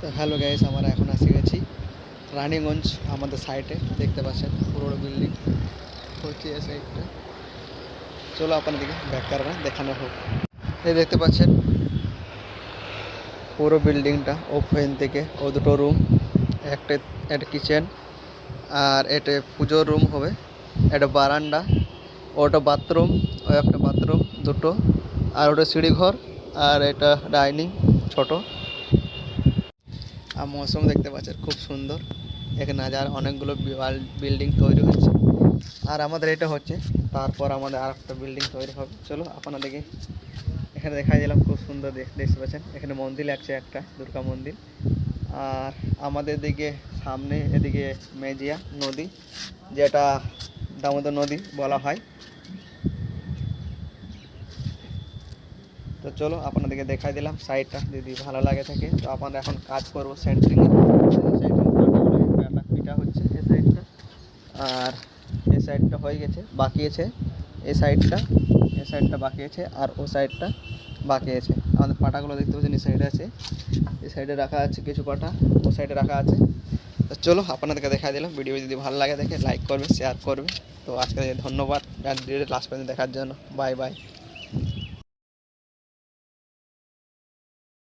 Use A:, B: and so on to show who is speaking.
A: তো hello guys, আমরা এখন এসে গেছি রানীগঞ্জ। আমাদের সাইটে দেখতে পাচ্ছেন পুরো বিল্ডিং হচ্ছে এই সাইডটা। চলো আপনাদেরকে ব্যাক ক্যামেরা দেখানো হোক। এই দেখতে পাচ্ছেন পুরো বিল্ডিংটা ওপেন থেকে ও দুটো রুম, একটা একটা কিচেন, আর এটা পুজোর রুম হবে, একটা বারান্দা, ওটা বাথরুম, ও একটা বাথরুম দুটো, আর ওটা সিঁড়ি ঘর, আর এটা ডাইনিং ছোট। আর মৌসুম দেখতে পাচ্ছেন খুব সুন্দর। এখানে আর অনেকগুলো বিল্ডিং তৈরি হচ্ছে, আর আমাদের এটা হচ্ছে, তারপর আমাদের আর একটা বিল্ডিং তৈরি হবে। চলো আপনাদেরকে এখানে দেখাই দিলাম, খুব সুন্দর দেখতে পাচ্ছেন। এখানে মন্দির লাগছে, একটা দুর্গা মন্দির। আর আমাদের দিকে সামনে এদিকে মেজিয়া নদী, যেটা দামোদর নদী বলা হয়। তো চলো আপনাদেরকে দেখাই দিলাম সাইডটা, যদি ভালো লাগে থাকে তো আপনারা এখন কাজ করবো সেন্টারিং পিটা হচ্ছে এই সাইডটা, আর এই সাইডটা হয়ে গেছে, বাকি আছে এই সাইডটা বাকি আছে, আর ও সাইডটা বাকি আছে। আমাদের পাটাগুলো দেখতে পাচ্ছেন এই সাইডে আছে, এই সাইডে রাখা আছে কিছু পাটা, ও সাইডে রাখা আছে। তো চলো আপনাদেরকে দেখা দিলাম। ভিডিও যদি ভালো লাগে দেখে লাইক করবে, শেয়ার করবে। তো আজকে ধন্যবাদ লাস্ট পর্যন্ত দেখার জন্য। Bye bye.